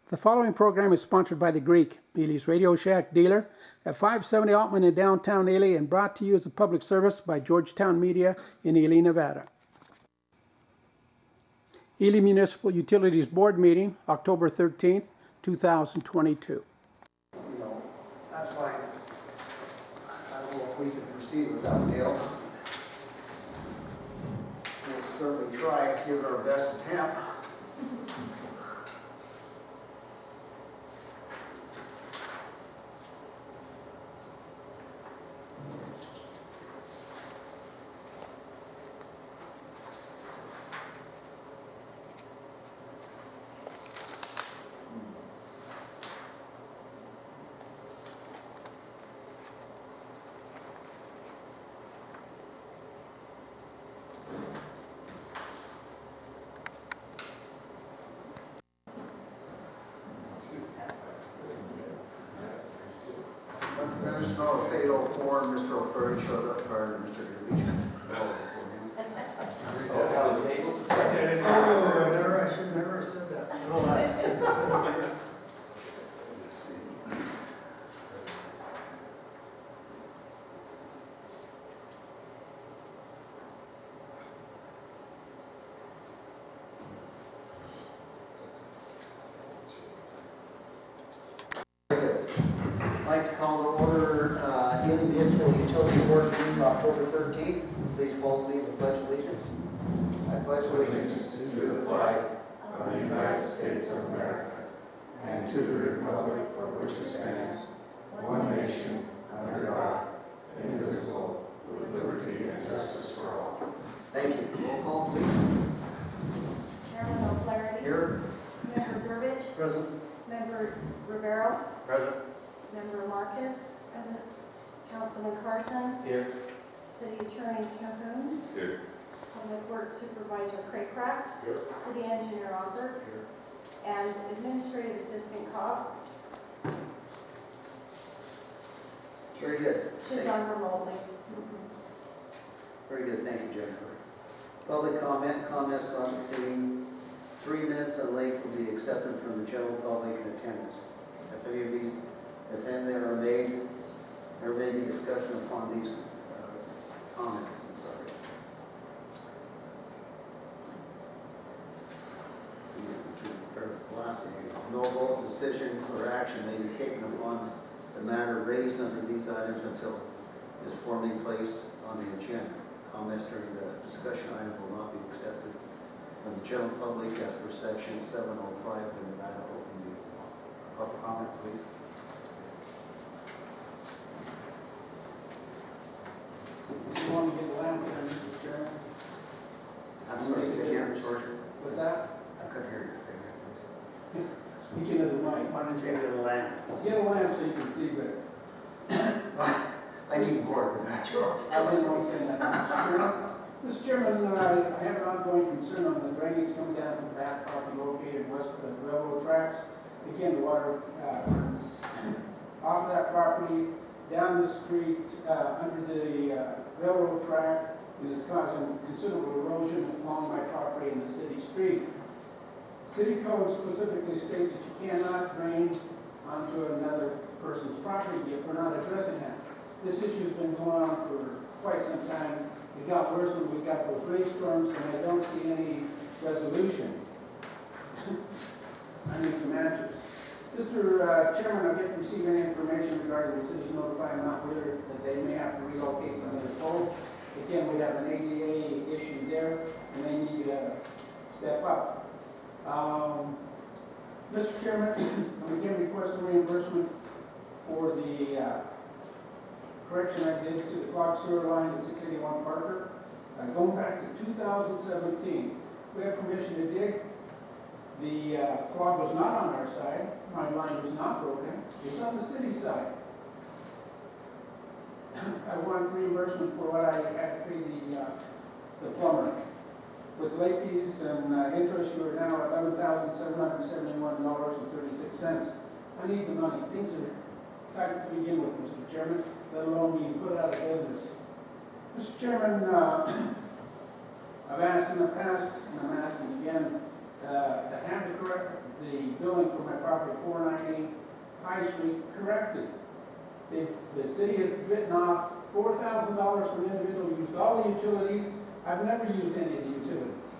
The following program is sponsored by The Greek, Ely's Radio Shack dealer at 570 Altman in downtown Ely, and brought to you as a public service by Georgetown Media in Ely, Nevada. Ely Municipal Utilities Board meeting, October 13th, 2022. That's fine. I don't know if we can proceed without Dale. We'll certainly try, give it our best attempt. Mr. It's 8:04 and Mr. O'Flurry showed up, or Mr. Leach. I should never have said that. I'd like to call to order Ely Municipal Utility Board meeting October 13th. Please follow me in the Pledge of Allegiance. I pledge allegiance to the flag of the United States of America and to the republic for which it stands, one nation, under God, indivisible, with liberty and justice for all. Thank you. Roll call, please. Chairman O'Flaherty. Here. Member Burbidge. Present. Member Rivero. Present. Member Marcus. Present. Councilman Carson. Here. City Attorney Calhoun. Here. Public Works Supervisor Craycraft. Here. City Engineer Albert. Here. And Administrative Assistant Cobb. Very good. She's on remotely. Very good, thank you, Jennifer. Public comments on exceeding 3 minutes in length will be accepted from the general public in attendance. If any are made, there may be discussion upon these comments. I'm sorry. No vote, decision, or action may be taken upon the matter raised under these items until it is formally placed on the agenda. Comments during the discussion item will not be accepted from the general public as per section 705 of the Nevada Open Meeting Law. Public comment, please. You want to get the lamp here, Mr. Chairman? I'm sorry, say again, George. What's that? I couldn't hear you. Say again, please. Speaking of the mic. Why don't you get a lamp? Get a lamp so you can see better. I need more than that, George. I was going to say that, Mr. Chairman, I have an ongoing concern on the drainage coming down from the back property located west of the railroad tracks. Again, the water runs off of that property, down the street, under the railroad track, and is causing considerable erosion along my property in the city street. City code specifically states that you cannot drain onto another person's property, yet we're not addressing that. This issue's been going on for quite some time. It got worse when we got those rainstorms, and I don't see any resolution. I need some answers. Mr. Chairman, I've yet to receive any information regarding the city's notifying Mount Whittier that they may have to relocate some of their poles. Again, we have an ADA issue there, and they need to step up. Mr. Chairman, I'm again requesting reimbursement for the correction I did to the clogged sewer line at 681 Parker. Going back to 2017, we have permission to dig. The clog was not on our side. My line was not broken. It's on the city side. I want reimbursement for what I had to pay the plumber. With late fees and interest, you are now at $11,771.36. I need the money. Things are tight to begin with, Mr. Chairman, let alone being put out of business. Mr. Chairman, I've asked in the past, and I'm asking again, to have the correct the billing for my property, 498 High Street, corrected. The city has written off $4,000 for an individual who used all the utilities. I've never used any of the utilities.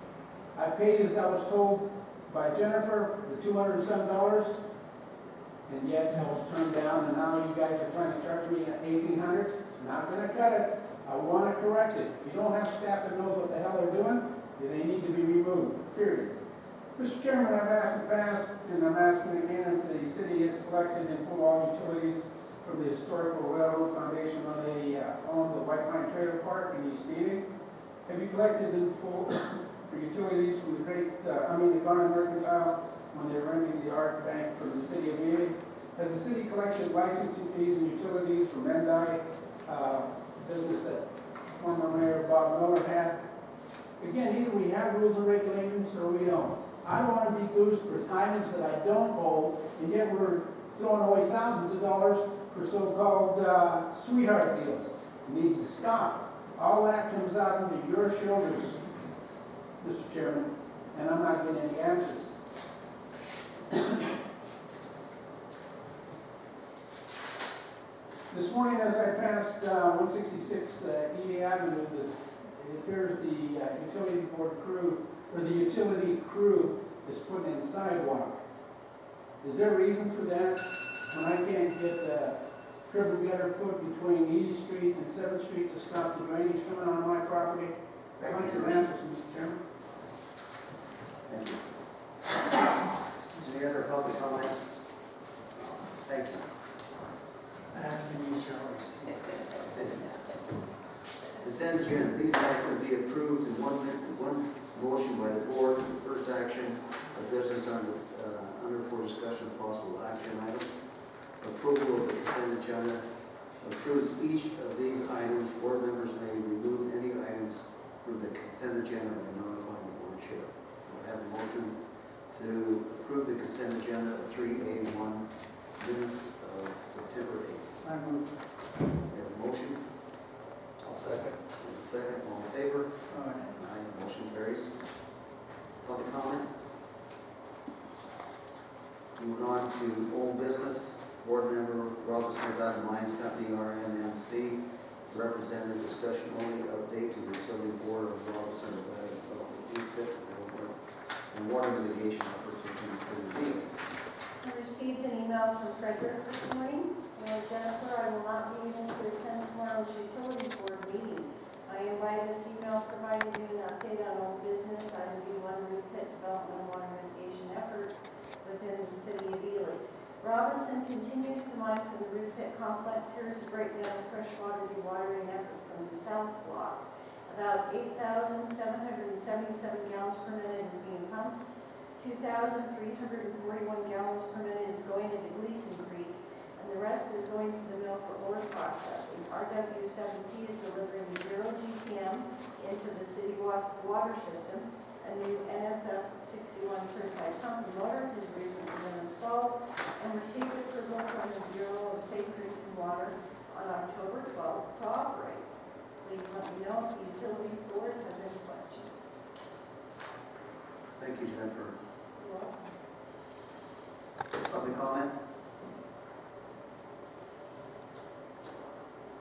I paid, as I was told by Jennifer, the $207, and yet I was turned down, and now you guys are trying to charge me $1,800. Not gonna cut it. I want to correct it. If you don't have staff that knows what the hell they're doing, then they need to be removed, period. Mr. Chairman, I've asked in the past, and I'm asking again, if the city has collected in full all utilities from the Historical Railroad Foundation when they own the White Pine Trailer Park in East Eden. Have you collected in full for utilities from the Garner Mercantile when they were renting the Ark Bank from the city of Ely? Has the city collected licensing fees and utilities from Mendai, business that former Mayor Bob Miller had? Again, either we have rules and regulations or we don't. I don't want to be goosed for items that I don't owe, and yet we're throwing away thousands of dollars for so-called sweetheart deals. It needs to stop. All that comes out into your shoulders, Mr. Chairman, and I'm not getting any answers. This morning, as I passed 166 Ely Avenue, it appears the utility board crew, or the utility crew, is putting in sidewalk. Is there a reason for that? When I can't get curb and gutter put between Edie Street and 7th Street to stop the drainage coming on my property? I'd like some answers, Mr. Chairman. Thank you. Is there any other public comments? Thank you. Asking you shall receive. Consent agenda. These items will be approved in one motion by the board. The first action of business under for discussion of possible action items. Approval of the consent agenda approves each of these items. Board members may remove any items from the consent agenda by notifying the board chair. We'll have a motion to approve the consent agenda of 3A1 minutes of September 8th. I move. We have a motion. I'll second. And a second. All in favor? Aye. Aye. Motion carries. Public comment? Moving on to old business. Board member Robinson Nevada Mines Company, RNMC, representative discussion only, update to the utility board of Robinson Nevada Development and water mitigation efforts within the city of Ely. I received an email from Frederick this morning. Jennifer, I will not be able to attend tomorrow's utilities board meeting. I invite this email providing you an update on old business, item B1, Ruth Pit Development and water mitigation efforts within the city of Ely. Robinson continues to mine from the Ruth Pit complex. Here is a breakdown of freshwater dewatering effort from the south block. About 8,777 gallons per minute is being pumped. 2,341 gallons per minute is going to the Gleason Creek, and the rest is going to the mill for ore processing. RW7P is delivering 0 GPM into the city water system. A new NSF 61 certified pump and motor has recently been installed and received approval from the Bureau of Safe Drinking Water on October 12th to operate. Please let me know if the Utilities Board has any questions. Thank you, Jennifer. You're welcome. Public comment?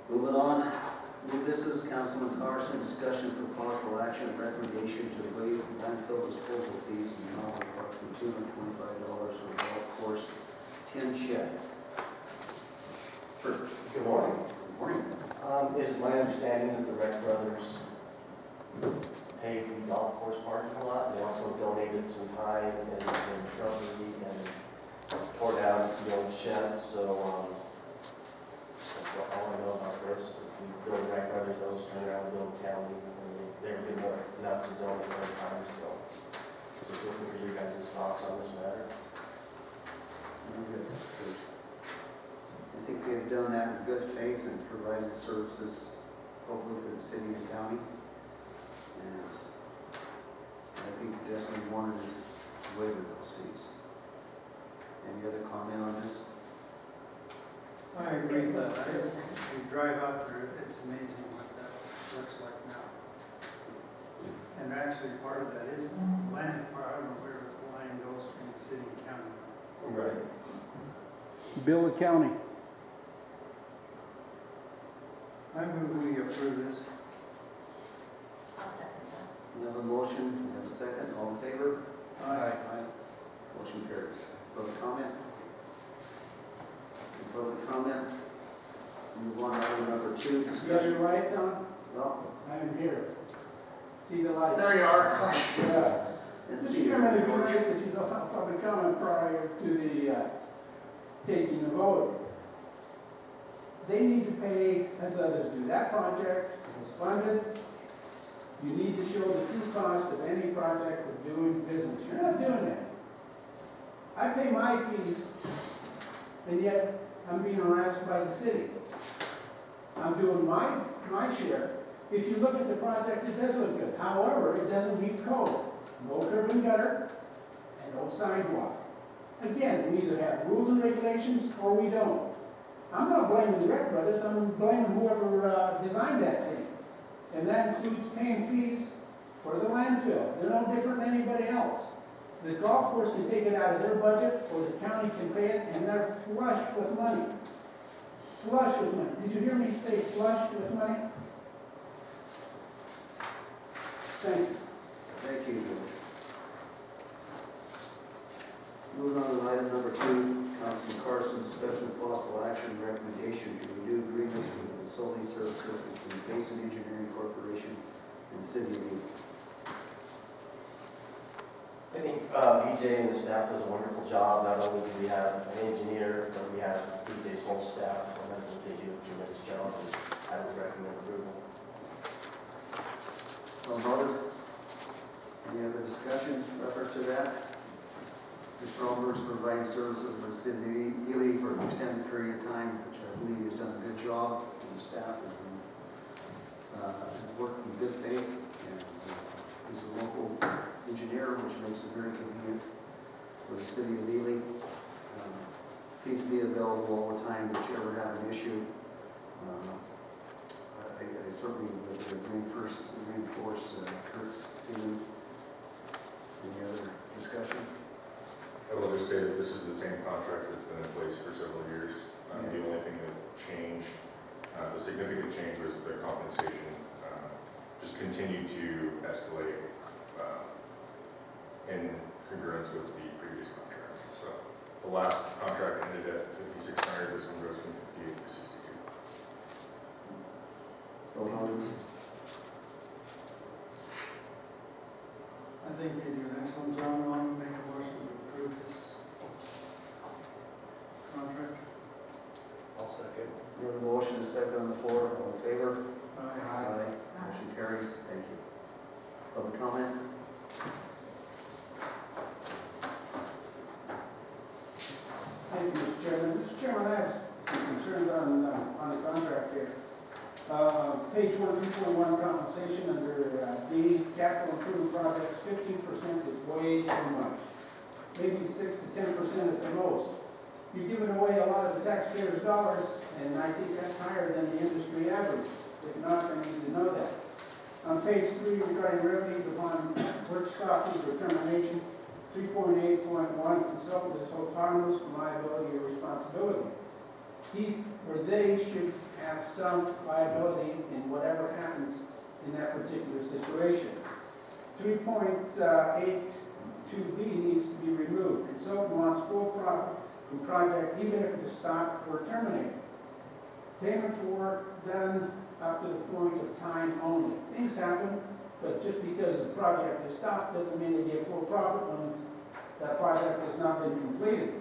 Moving on. New business, Councilman Carson, discussion for possible action and recommendation to waive landfill disposal fees in the amount of approximately $225 for the golf course tin shed. Good morning. Good morning. It is my understanding that the Wreck Brothers paved the golf course parking lot. They also donated some time and some shrubbery and tore down the old sheds. So that's all I know about this. If you build Wreck Brothers, those turn around and build town. They're good enough to donate their time. So just looking for you guys' thoughts on this matter. Very good. I think they have done that in good faith and provided services, hopefully for the city and county. And I think you definitely wanted to waiver those fees. Any other comment on this? I agree with that. If you drive out there, it's amazing what that looks like now. And actually, part of that is the land part. I don't know where the line goes from the city and county. Right. Bill the county. I move we approve this. I'll second that. We have a motion, we have a second, all in favor? Aye. Motion carries. Public comment? Public comment? Move on to item number 2, You got discussion. it right, Don? Well, I'm here. See the light. there you are. Yeah. And Mr. see Chairman, it'd be George. nice if you don't have public comment prior to the taking the vote. They need to pay as others do. That project was funded. You need to show the true cost of any project of doing business. You're not doing that. I pay my fees, and yet I'm being harassed by the city. I'm doing my share. If you look at the project, it does look good. However, it doesn't meet code. No curb and gutter, and no sidewalk. Again, we either have rules and regulations or we don't. I'm not blaming the Wreck Brothers, I'm blaming whoever designed that thing. And that includes paying fees for the landfill. They're no different than anybody else. The golf course can take it out of their budget, or the county can pay it, and they're flush with money. Flush with money. Did you hear me say flush with money? Thank you. Thank you, George. Moving on to item number 2, Councilman Carson's special possible action recommendation to renew agreements for the facility services between Basin Engineering Corporation and the City of Ely. I think BJ and the staff does a wonderful job. Not only do we have an engineer, but we have BJ's whole staff. I imagine they do a tremendous job, and I would recommend approval. So voted. Any other discussion, reference to that? Mr. Allmer's providing services for the City of Ely for an extended period of time, which I believe has done a good job, and the staff has worked in good faith, and he's a local engineer, which makes it very convenient for the City of Ely. Seems to be available all the time that you ever have an issue. I certainly would reinforce Kurt's feelings. Any other discussion? I will just say that this is the same contract that's been in place for several years. The only thing that changed, the significant change was the compensation just continued to escalate in congruence with the previous contract. So the last contract ended at $5,600. This one goes from $58 to $62. So voted. I think they do an excellent job. I want to make a motion to approve this contract. I'll second. We have a motion, a second on the floor. All in favor? Aye. Motion carries. Thank you. Public comment? Thank you, Mr. Chairman. Mr. Chairman, I have some concerns on the contract here. Page 1, compensation under D, capital improvement projects, 15% is way too much. Maybe 6 to 10% at the most. You're giving away a lot of the taxpayers' dollars, and I think that's higher than the industry average. If not, I need to know that. On page 3, regarding revenues upon work stoppage or termination, 3.8.1, consultant is held harmless from liability or responsibility. He or they should have some liability in whatever happens in that particular situation. 3.82B needs to be removed. Consultant wants full profit from project even if it is stopped or terminated. Payment for work done up to the point of time only. Things happen, but just because the project is stopped doesn't mean they get full profit when that project has not been completed.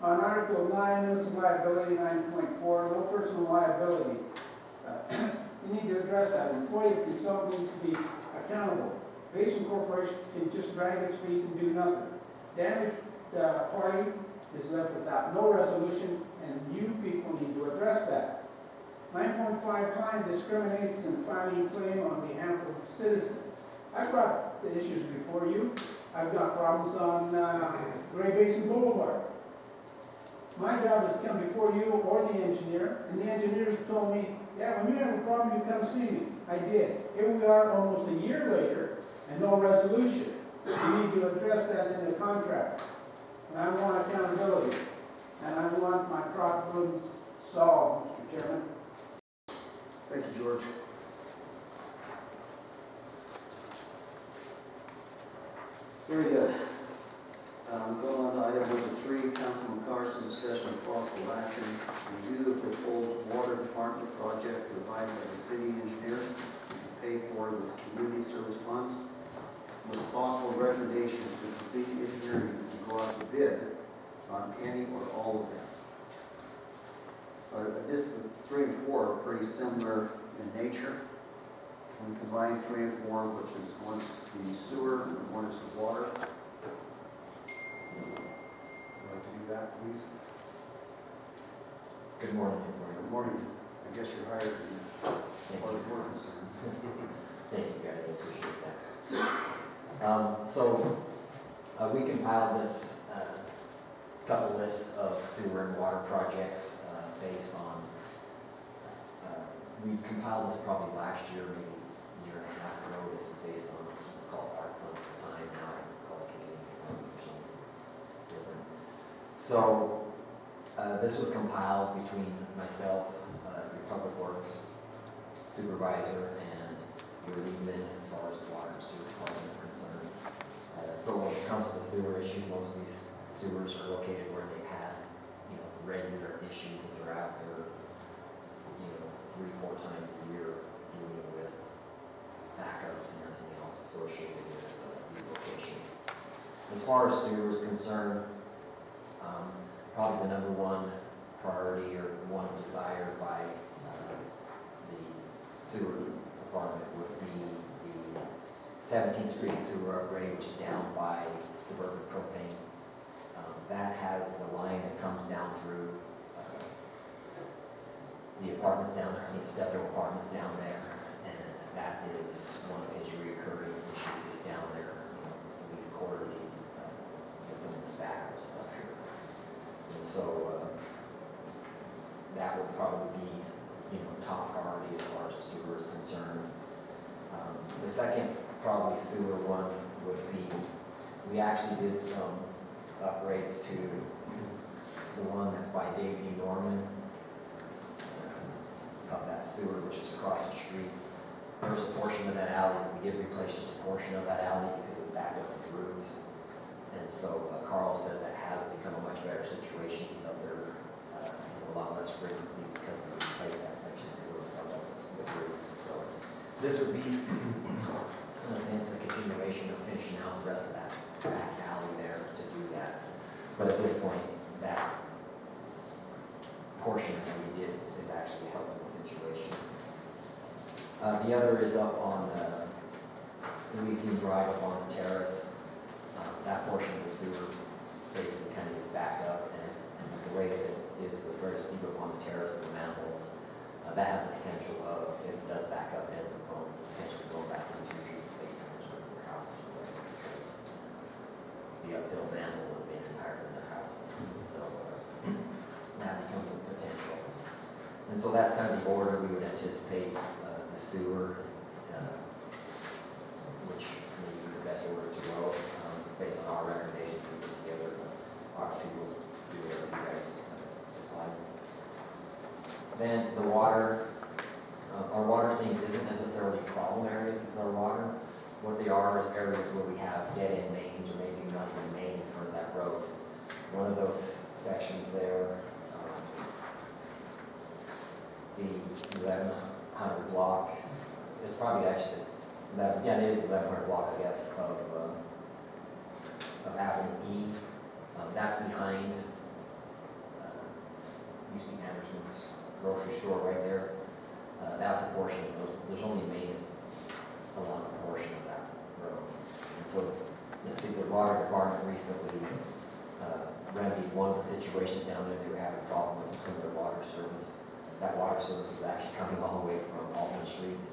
On Article 9, limits of liability, 9.4, no personal liability. You need to address that. Employee of consultant needs to be accountable. Basin Corporation can just drag its feet and do nothing. Damaged party is left without no resolution, and you people need to address that. 9.5, client discriminates in filing claim on behalf of citizen. I brought the issues before you. I've got problems on Gray Basin Boulevard. My job is to come before you or the engineer, and the engineers told me, yeah, when you have a problem, you come see me. I did. Here we are almost a year later, and no resolution. You need to address that in the contract. And I want accountability. And I want my problems solved, Mr. Chairman. Thank you, George. Very good. Going on to item number 3, Councilman Carson, discussion of possible action, review the proposed water department project provided by the city engineer, paid for with community service funds, with possible recommendations to complete engineering and go out to bid on any or all of them. This 3 and 4 are pretty similar in nature. We combine 3 and 4, which is one's the sewer and one is the water. Would you like to do that, please? Good morning. Good morning. I guess you're hired in Thank part you. of your concern. Thank you, guys, I appreciate that. We compiled this couple list of sewer and water projects based on, we compiled this probably last year, maybe a year and a half ago. This was based on, it's called ARC funds at the time, now it's called Canadian Fund or something different. So this was compiled between myself, your Public Works Supervisor, and your leadman as far as the water and sewer department is concerned. So when it comes to the sewer issue, most of these sewers are located where they've had, regular issues that they're out there, 3-4 times a year dealing with backups and everything else associated with these locations. As far as sewer is concerned, probably the number one priority or one desired by the sewer department would be the 17th Street sewer upgrade, which is down by Suburban Propane. That has the line that comes down through the apartments down there. I think it's Steptoe Apartments down there, and that is one of his recurring issues. Is down there, at least quarterly, with some of this backup stuff here. And so that would probably be, top priority as far as the sewer is concerned. The second probably sewer one would be, we actually did some upgrades to the one that's by David E. Norman, of that sewer, which is across the street. There's a portion of that alley that we did replace, just a portion of that alley because it was backed up with roots. And so Carl says that has become a much better situation. He's up there a lot less frequently because we replaced that section of the road with roots. So this would be, in a sense, a continuation of finishing out the rest of that back alley there to do that. But at this point, that portion that we did is actually helping the situation. The other is up on Elysian Drive up on the terrace. That portion of the sewer basically kind of gets backed up, and the way that it is was very steep up on the terrace and the manholes. That has the potential of, if it does back up, it ends up potentially going back into the basements or their houses or whatever, because the uphill manhole is basically higher than their houses. So that becomes a potential. And so that's kind of the order we would anticipate the sewer, which may be the best order to go based on our recommendations we put together. Obviously, we'll do whatever you guys decide. Then the water, our water things isn't necessarily problem areas with our water. What they are is areas where we have dead-end mains, or maybe not even a main in front of that road. One of those sections there, the 1100 block, it's probably actually, it is 1100 block, I guess, of Avenue E. That's behind, used to be Anderson's grocery store right there. That's a portion, so there's only a main along a portion of that road. And so the water department recently remedied one of the situations down there. They were having a problem with some of their water service. That water service was actually coming all the way from Altman Street.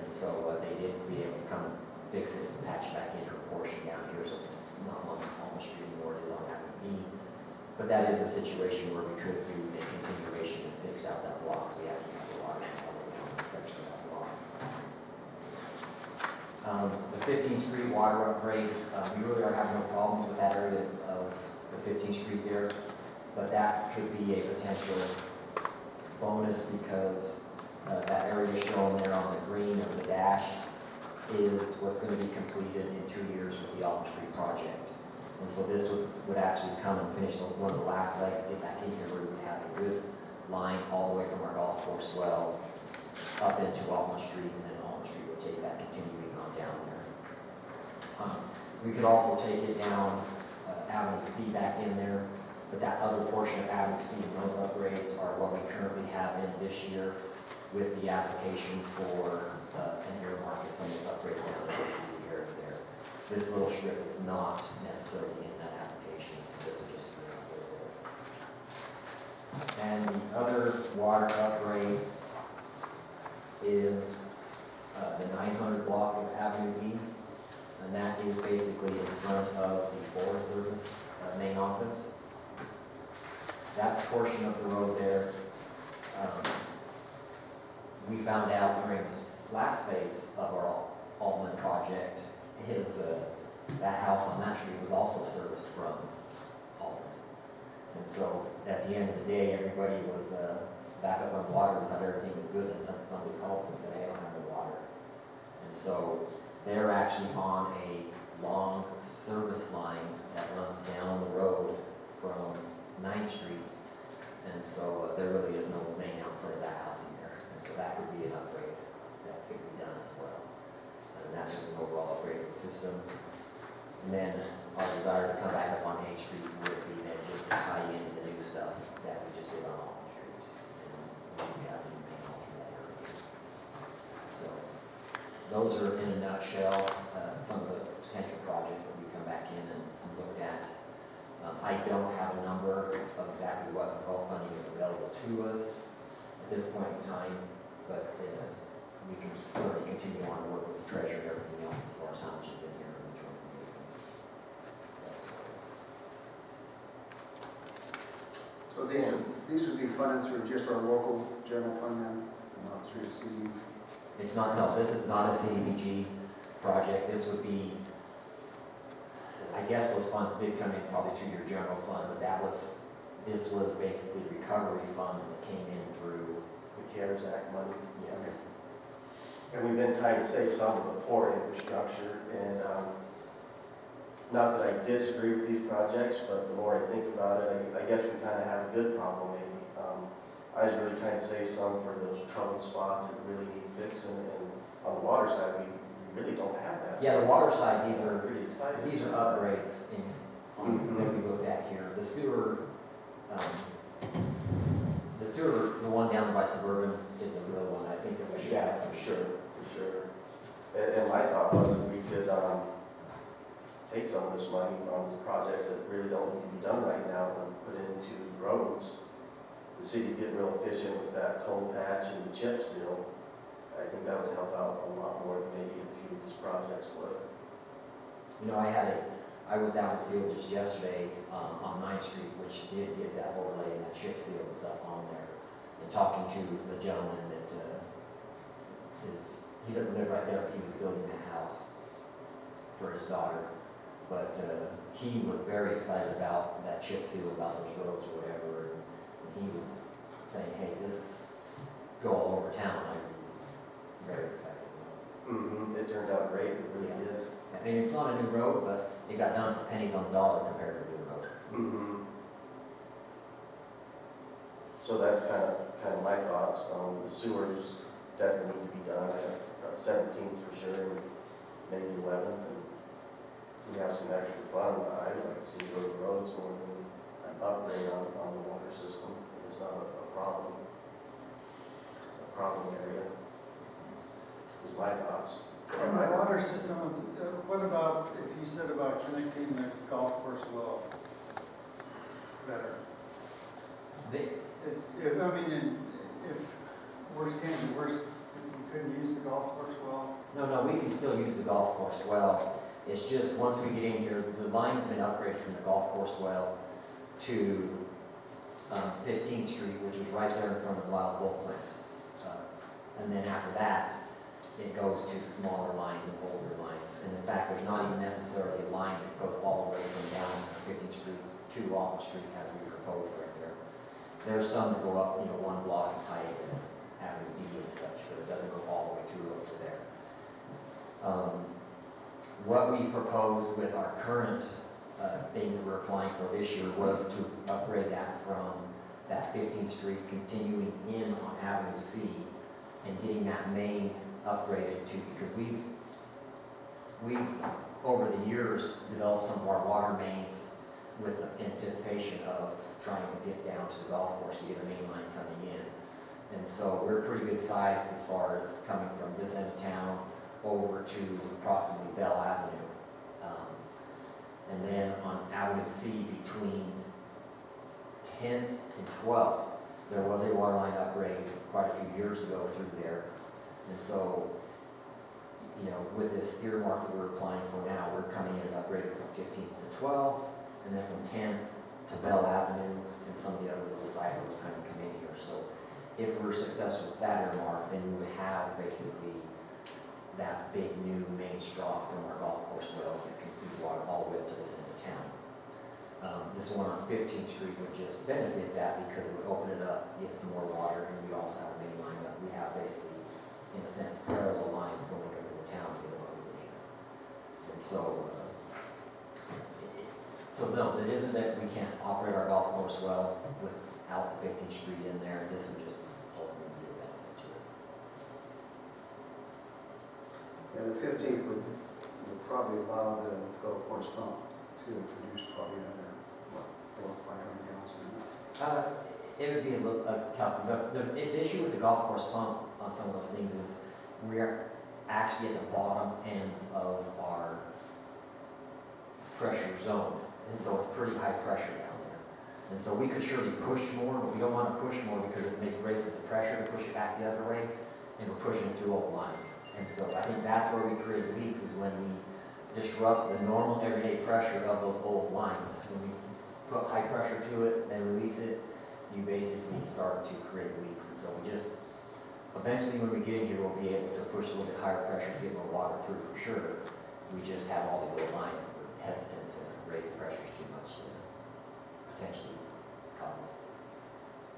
And so they did be able to come and fix it and patch it back into a portion down here, so it's not on Altman Street anymore, it is on Avenue E. But that is a situation where we could do a continuation and fix out that block, so we actually have the water all the way on the section of that block. The 15th Street water upgrade, we really are having no problems with that area of the 15th Street there, but that could be a potential bonus because that area shown there on the green of the dash is what's going to be completed in 2 years with the Alton Street project. And so this would actually come and finish one of the last legs, get back in here where we would have a good line all the way from our golf course well up into Alton Street, and then Alton Street would take that continuing on down there. We could also take it down Avenue C back in there, but that other portion of Avenue C and those upgrades are what we currently have in this year with the application for an earmark of some of those upgrades down in this area there. This little strip is not necessarily in that application, so this would just be an upgrade there. And the other water upgrade is the 900 block of Avenue E, and that is basically in front of the Forest Service main office. That's a portion of the road there. We found out during this last phase of our Altman project is that house on that street was also serviced from Altman. And so at the end of the day, everybody was back up on water, we thought everything was good, until somebody called us and said, hey, I don't have no water. And so they're actually on a long service line that runs down the road from 9th Street. And so there really is no main out front of that house in there. And so that could be an upgrade that could be done as well. And that's just an overall upgrade of the system. And then our desire to come back up on 8th Street would be then just to tie into the new stuff that we just did on Alton Street. And we have the main all through that area. So those are in a nutshell some of the potential projects that we come back in and look at. I don't have a number of exactly what gulf funding is available to us at this point in time, but we can certainly continue on to work with the treasurer and everything else as far as how much is in here and which one we need. So these would be funded through just our local general fund then, not through the CD? It's not, no, this is not a CDBG project. This would be, I guess those funds did come in probably to your general fund, but this was basically recovery funds that came in through, The CARES Act money. yes. And we've been trying to save some of the poor infrastructure, and not that I disagree with these projects, but the more I think about it, I guess we kind of have a good problem maybe. I was really trying to save some for those troubled spots that really need fixing, and on the water side, we really don't have that. Yeah, the water side, these are pretty exciting. These are upgrades that we looked at here. The sewer, the one down by Suburban is a real one. I think that we should Yeah, have. for sure. And my thought was that we could take some of this money on the projects that really don't need to be done right now and put into roads. The city's getting real efficient with that coal patch and the chip seal. I think that would help out a lot more than maybe a few of these projects would. You know, I was out in the field just yesterday on 9th Street, which did get that overlay and that chip seal and stuff on there. And talking to the gentleman that he doesn't live right there, but he was building that house for his daughter. But he was very excited about that chip seal, about those roads or whatever. And he was saying, hey, this go all over town. I'm very excited. It turned out great, it really Yeah. did. I mean, it's not a new road, but it got done for pennies on the dollar compared to a new road. So that's kind of my thoughts. The sewers definitely need to be done. 17th for sure, and maybe 11th. And if we have some extra funds, I'd like to see those roads more than an upgrade on the water system. It's not a problem area. Is my thoughts. And the water system, what about, if you said about connecting the golf course well better? If worst came to worst, you couldn't use the golf course well? No, we can still use the golf course well. It's just, once we get in here, the line has been upgraded from the golf course well to 15th Street, which was right there in front of Lyle's Boat Plant. And then after that, it goes to smaller lines and older lines. And in fact, there's not even necessarily a line that goes all the way from down 15th Street to Walnut Street as we proposed right there. There's some that go up, one block and tie into Avenue D and such, but it doesn't go all the way through up to there. What we proposed with our current things that we're applying for this year was to upgrade that from that 15th Street continuing in on Avenue C and getting that main upgraded to, because we've over the years developed some of our water mains with the anticipation of trying to get down to the golf course to get a main line coming in. And so we're pretty good sized as far as coming from this end of town over to approximately Bell Avenue. And then on Avenue C between 10th and 12th, there was a water line upgrade quite a few years ago through there. And so, with this earmark that we're applying for now, we're coming in and upgrading from 15th to 12th, and then from 10th to Bell Avenue and some of the other little side roads trying to come in here. So if we're successful with that earmark, then we would have basically that big new main straw from our golf course well that can feed water all the way up to this end of town. This one on 15th Street would just benefit that because it would open it up, get some more water, and we also have a main line up. We have basically, in a sense, parallel lines going up into town to get what we need. And so, no, it isn't that we can't operate our golf course well without the 15th Street in there. This would just ultimately be a benefit to it. Yeah, the 15th would probably allow the golf course pump to produce probably another, 400 or 500 gallons a minute. It would be a little tough. The issue with the golf course pump on some of those things is we're actually at the bottom end of our pressure zone. And so it's pretty high pressure down there. And so we could surely push more, but we don't want to push more because it raises the pressure to push it back the other way, and we're pushing it through old lines. And so I think that's where we create leaks, is when we disrupt the normal everyday pressure of those old lines. When we put high pressure to it, then release it, you basically start to create leaks. And so we just, eventually when we get in here, we'll be able to push a little bit higher pressure to get more water through for sure. We just have all these old lines that we're hesitant to raise the pressures too much to potentially cause us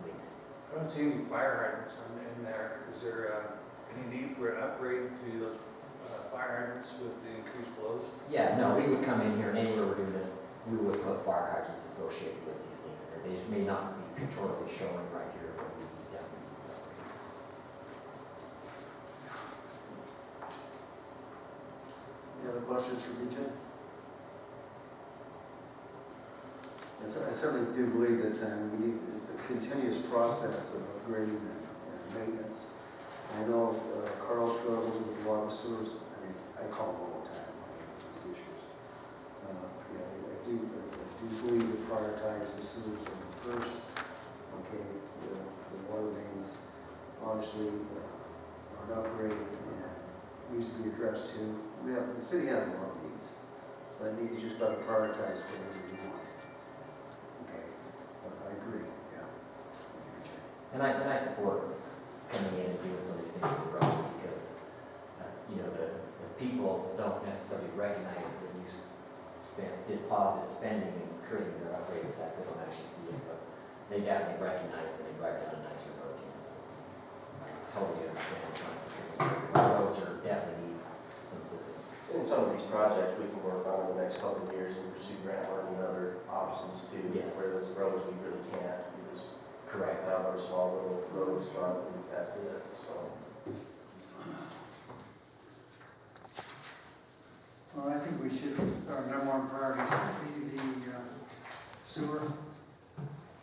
leaks. I don't see any fire hydrants in there. Is there any need for an upgrade to those fire hydrants with the increased flows? Yeah, no, we would come in here and anywhere we're doing this, we would put fire hydrants associated with these things. They may not be pictorially showing right here, but we definitely do upgrades. Any other questions for BJ? Yes, I certainly do believe that it's a continuous process of upgrading and maintenance. I know Carl struggles with a lot of the sewers. I mean, I call him all the time on these issues. I do believe to prioritize the sewers over first. Okay, the water mains obviously are an upgrade and needs to be addressed too. The city has a lot of needs, but I think you just got to prioritize whatever you want. Okay, but I agree. Yeah. And I support coming in and doing some of these things with the roads because, the people don't necessarily recognize that you did positive spending and creating their upgrades, that they don't actually see it, but they definitely recognize when they drive down a nicer road, so I totally understand trying to, because the roads are definitely need some assistance. In some of these projects, we can work on in the next couple of years and pursue grant money and other options too. Yes. Whereas the roads, we really can't. We just Correct. have our small little roads front and that's it, so. Well, I think we should, our number one priority should be the sewer,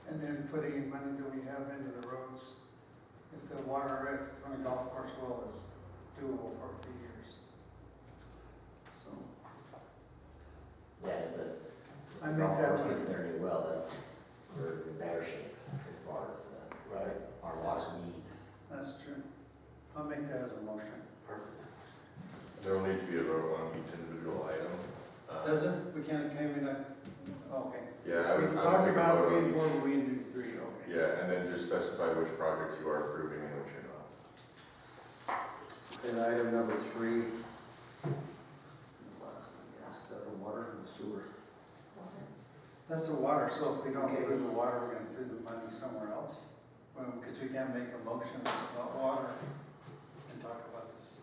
and then putting money that we have into the roads. If the water risk on the golf course well is doable for a few years. So, Yeah, it's I make that one. one. It's their new well that we're in better shape as far as our water needs. That's true. I'll make that as a motion. Perfect. There will need to be a vote on each individual item. Does it? We can't, okay. Yeah, I We would. can I would talk make a about vote on 3 and each. 4, but we can do 3, okay. Yeah, and then just specify which projects you are approving and which you're not. And item number 3. Glasses again. Is that the water and the sewer? That's the water, so if we don't Okay. approve the water, we're gonna throw the money somewhere else. Well, because we can't make a motion about water and talk about this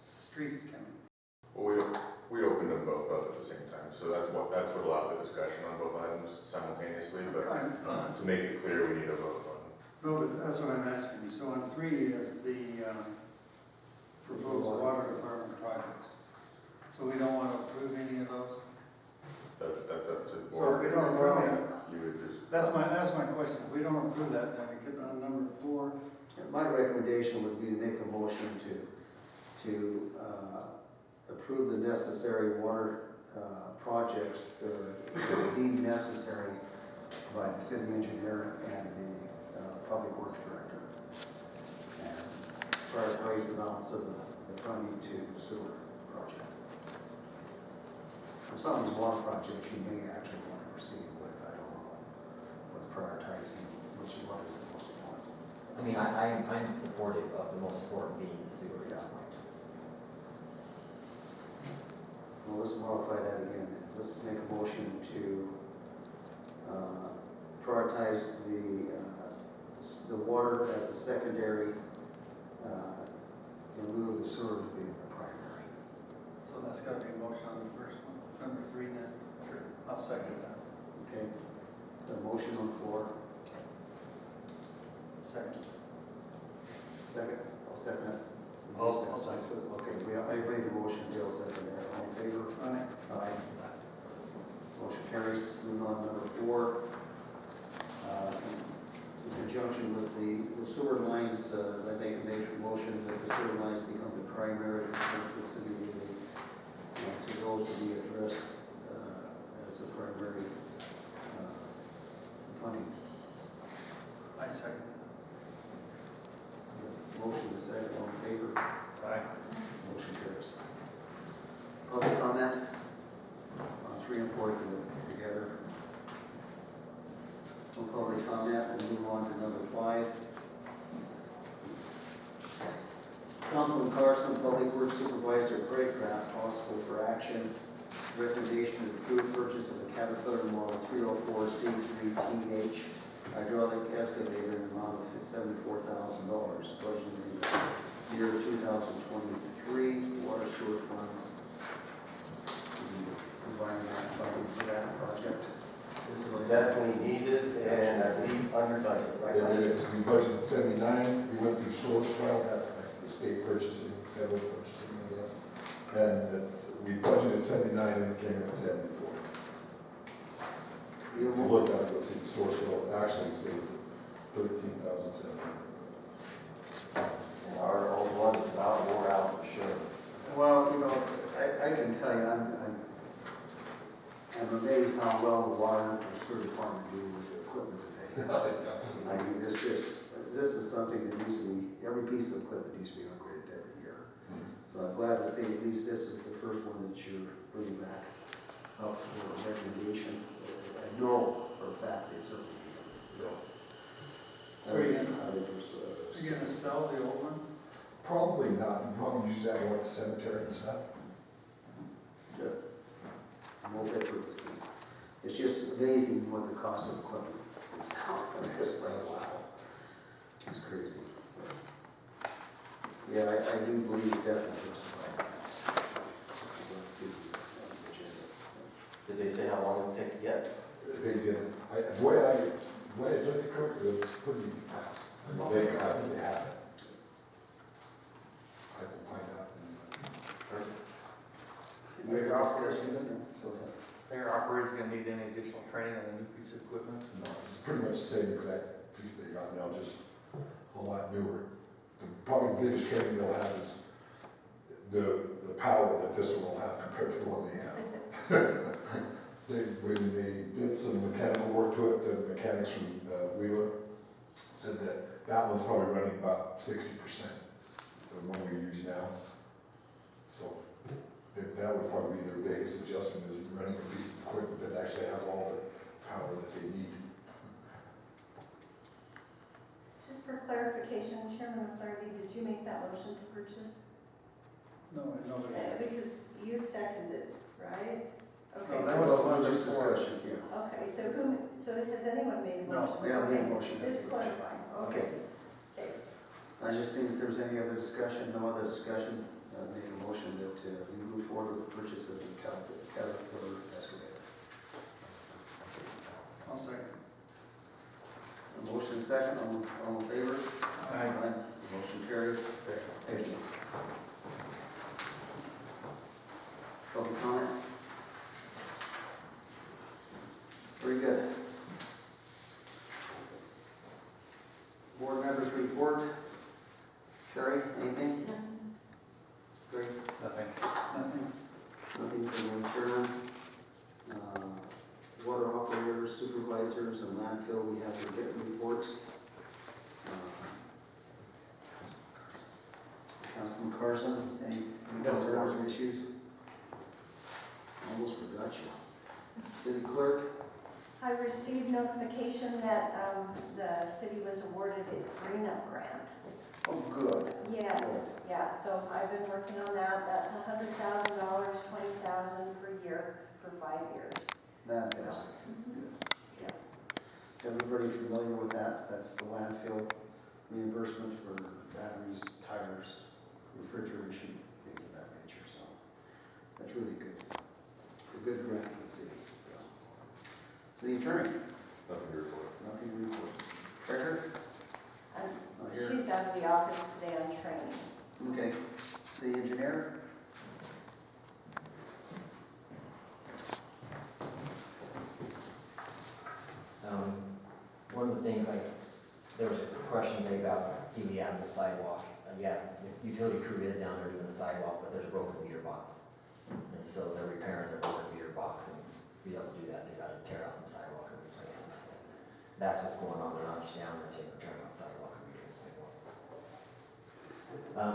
streets coming. Well, we opened them both up at the same time, so that's what allowed the discussion on both items simultaneously, but to make it clear, we need a vote on it. No, but that's what I'm asking you. So on 3 is the proposed water department projects. So we don't want to approve any of those? That's up to the So if board. we don't approve it, You would just, that's my question. If we don't approve that, then we get on number 4. My recommendation would be to make a motion to approve the necessary water projects that are deemed necessary by the city engineer and the public works director. And prioritize the balance of the funding to the sewer project. Some of these water projects you may actually want to proceed with, I don't know, with prioritizing which one is the most important. I mean, I'm supportive of the most important being the sewer at this point. Well, let's modify that again then. Let's make a motion to prioritize the water as a secondary in lieu of the sewer being the primary. So that's got to be a motion on the first one. Number 3 then. sure. I'll second that. Okay? The motion on the floor. Second. Second? I'll second it. I'll second. Okay, I made the motion, Dale seconded that. All in favor? Aye. Aye. Motion carries. Moving on to number 4. In conjunction with the sewer lines, I make a major motion that the sewer lines become the primary concern for the city of Ely. To those to be addressed as the primary funding. I second. Motion is second. All in favor? Aye. Motion carries. Public comment on 3 and 4 together. No public comment. We'll move on to number 5. Councilman Carson, Public Works Supervisor Craig Pratt, possible for action. Recommendation to approve purchase of a Caterpillar Model 304 C3TH hydraulic excavator in the amount of $74,000, budgeted in the year 2023, water sewer funds. Providing that funding for that project. This is definitely needed and I believe under budget, right? It is, we budgeted 79, we went through source route, that's like the state purchasing, federal purchasing, I guess. And we budgeted 79 and it came in at 74. If you look at it, you'll see the source route actually saved 13,700. And our old one is about wore out for sure. Well, you know, I can tell you, I'm amazed how well the water and sewer department do with the equipment today. I mean, this is something that needs to be, every piece of equipment needs to be upgraded every year. So I'm glad to say at least this is the first one that you're bringing back up for a recommendation. I know for a fact they certainly need it. So you're You're going to sell the old one? Probably not, you probably use that one at the cemetery and stuff. Good. Multi-purpose thing. It's just amazing what the cost of equipment is now. It's just like, wow. It's crazy. Yeah, I do believe it definitely justified that. Let's see on the agenda. Did they say how long it would take to get? They didn't. The way I took it, Kurt, it was pretty fast. I think they have it. I will find out. Any other discussion? Go ahead. Their operators gonna need any additional training on a new piece of equipment? No, it's pretty much the same exact piece they got now, just a lot newer. Probably the biggest training they'll have is the power that this one will have compared to the one they have. When they did some mechanical work to it, the mechanics from Wheeler said that one's probably running about 60% of the one we use now. So that would probably be their biggest adjustment, is running a piece of equipment that actually has all the power that they need. Just for clarification, Chairman O'Flaherty, did you make that motion to purchase? No, nobody. Because you seconded, right? Okay, No, so- that was Well, one just before. discussion, yeah. Okay, so has anyone made a No, motion? we haven't made a Okay, motion. Just clarifying, okay. Okay. I just see if there's any other discussion, no other discussion, make a motion that we move forward with the purchase of the Caterpillar excavator. I'll second. A motion second, all in favor? Aye. Motion carries. Thank you. Public comment? Very good. Board members report. Sherry, anything? Great. Nothing. Nothing. Nothing from the chairman. Water operators, supervisors, and landfill, we have the written reports. Councilman Carson, any concerns or issues? Almost forgot you. City clerk, I received notification that the city was awarded its green up grant. oh, good. Yes, yeah, so I've been working on that. That's $100,000, $20,000 per year for 5 years. Fantastic. Good. Yeah. Everybody familiar with that? That's the landfill reimbursement for batteries, tires, refrigeration, things of that nature, so that's really good. A good grant for the city. City attorney, Nothing to report. nothing to report. Treasurer? Not here. She's out of the office today on training. Okay. City engineer? One of the things, there was a question today about DB Avenue sidewalk. Yeah, the utility crew is down there doing the sidewalk, but there's a broken meter box. And so they're repairing their broken meter box, and to be able to do that, they gotta tear out some sidewalk and replace it. So that's what's going on. They're not just down there tearing out sidewalk and redoing sidewalk.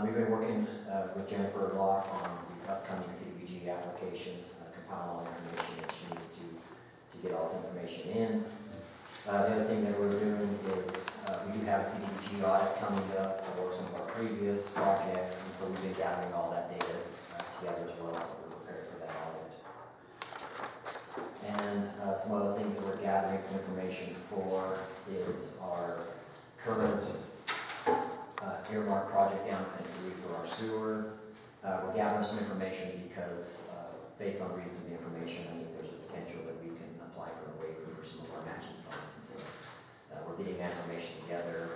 We've been working with Jennifer a lot on these upcoming CDBG applications, compiling all the information that she needs to get all this information in. The other thing that we're doing is we do have a CDBG audit coming up for some of our previous projects, and so we've been gathering all that data together as well, so we're prepared for that audit. And some other things that we're gathering some information for is our current earmark project down at Century for our sewer. We're gathering some information because based on reading some of the information, I think there's a potential that we can apply for a waiver for some of our matching funds. And so we're getting that information together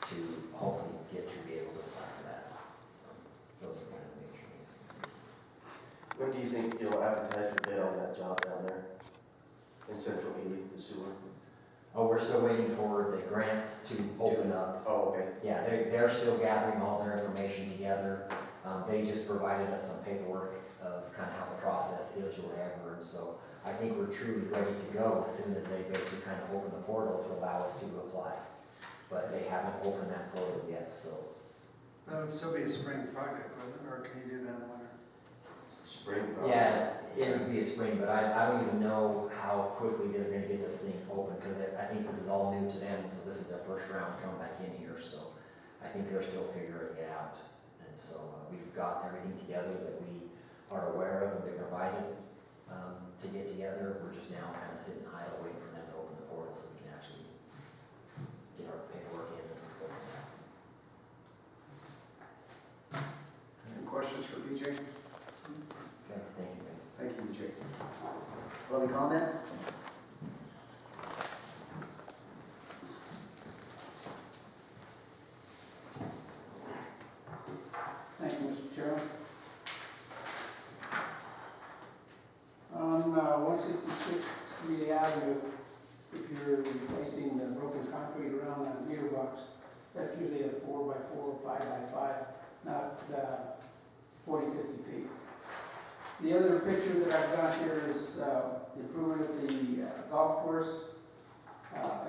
to hopefully get to be able to apply for that. So those are kind of the major things. When do you think you'll advertise for bid on that job down there in Central Ely, the sewer? Oh, we're still waiting for the grant to open up. Oh, okay. Yeah, they're still gathering all their information together. They just provided us some paperwork of kind of how the process is or whatever. And so I think we're truly ready to go as soon as they basically kind of open the portal to allow us to apply. But they haven't opened that portal yet, so. That would still be a spring project, wouldn't it? Or can you do that in winter? Spring probably. Yeah, it would be a spring, but I don't even know how quickly they're gonna get this thing open, because I think this is all new to them, and so this is their first round coming back in here, so I think they're still figuring it out. And so we've got everything together that we are aware of and they provided to get together. We're just now kind of sitting idle waiting for them to open the portal so we can actually get our paperwork in and go from there. Any questions for BJ? Okay, thank you guys. Thank you, BJ. Public comment? Thank you, Mr. Chairman. On 166 Lee Avenue, if you're replacing the broken concrete around that meter box, that's usually a 4x4 or 5x5, not 40, 50 feet. The other picture that I've got here is improvement of the golf course.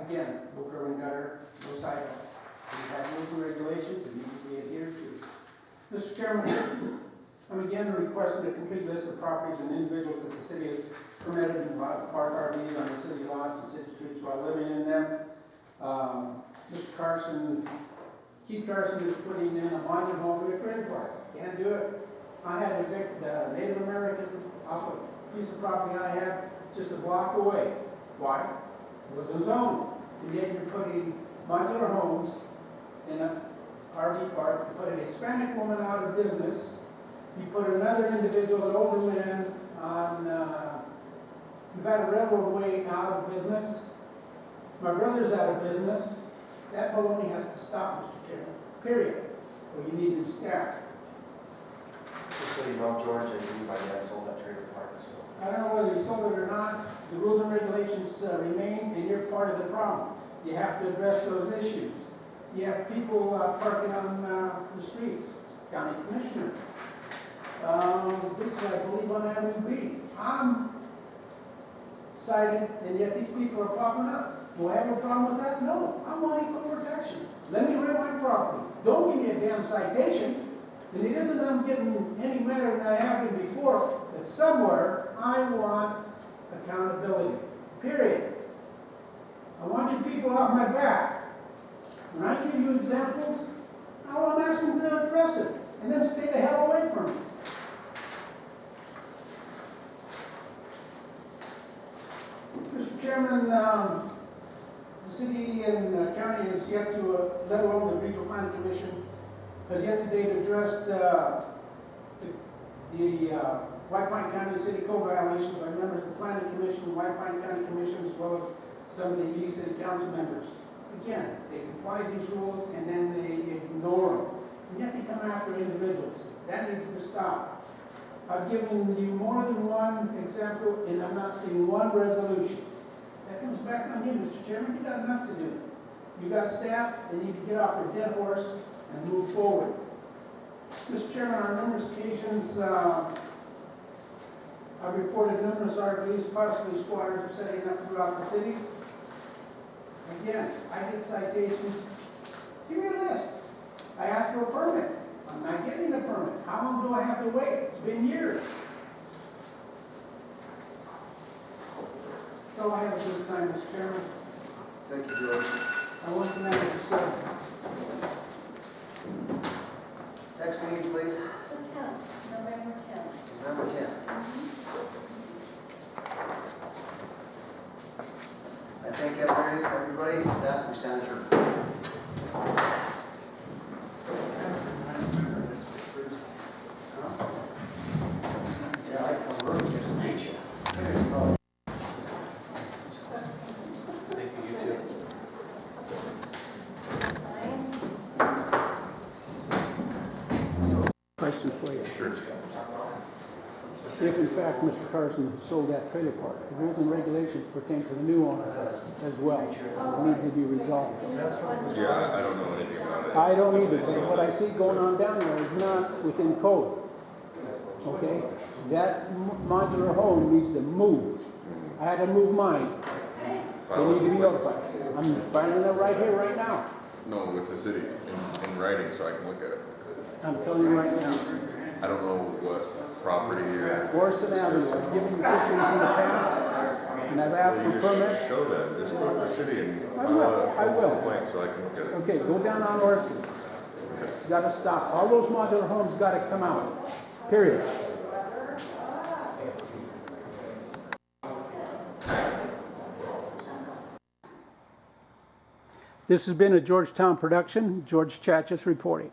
Again, no curb and gutter, no sidewalk. We have rules and regulations that need to be adhered to. Mr. Chairman, I'm again requesting a complete list of properties and individuals that the city has permitted and park RVs on the city lots and city streets while living in them. Mr. Carson Keith Carson is putting in a monument home in a trailer park. Can't do it. I had to evict a Native American off a piece of property I had just a block away. Why? It wasn't zoned. And yet you're putting modular homes in an RV park, you put a Hispanic woman out of business, you put another individual, an older man, on Nevada Railroad Way out of business. My brother's out of business. That baloney has to stop, Mr. Chairman, period. Or you need new staff. Just so you know, George, I believe I had sold that trailer park, so. I don't know whether you sold it or not, the rules and regulations remain, and you're part of the problem. You have to address those issues. You have people parking on the streets, county commissioner. This is, I believe, on Avenue B. I'm cited, and yet these people are popping up. Do I have a problem with that? No, I want equal protection. Let me rent my property. Don't give me a damn citation. And it isn't that I'm getting any madder than I have been before, but somewhere I want accountability, period. I want you people off my back. When I give you examples, I want to ask them to address it, and then stay the hell away from me. Mr. Chairman, the city and county has yet to, let alone the Regional Planning Commission, has yet today to address the White Pine County City Code violations by members of the Planning Commission, the White Pine County Commission, as well as some of the Ely City Council members. Again, they comply with these rules and then they ignore them. And yet they come after individuals. That needs to stop. I've given you more than one example, and I'm not seeing one resolution. That comes back on you, Mr. Chairman. You got enough to do. You got staff, they need to get off their dead horse and move forward. Mr. Chairman, on numerous occasions, I've reported numerous RVs, possibly squatters, are setting up throughout the city. Again, I get citations. Give me a list. I ask for a permit. I'm not getting a permit. How long do I have to wait? It's been years. That's all I have at this time, Mr. Chairman. Thank you, George. I want to know yourself. Next meeting, please. The 10th, November 10th. November 10th. I thank everybody. With that, we stand adjourned. Yeah, I come early just to meet you. Thank you, you too. Sign. Question for you. Sure. If in fact Mr. Carson has sold that trailer park, the rules and regulations pertain to the new owner as well. It needs to be resolved. Yeah, I don't know anything about it. I don't either, but what I see going on down there is not within code. Okay? That modular home needs to move. I had to move mine. They need to be notified. I'm filing it right here, right now. No, with the city in writing, so I can look at it. I'm telling you right now. I don't know what property or. Orson Avenue, I've given you pictures in the past, and I've asked for permits. Show that, just go to the city and I will, I will. complaint so I can look at it. Okay, go down on Orson. It's gotta stop. All those modular homes gotta come out. Period. This has been a Georgetown production. George Chachis reporting.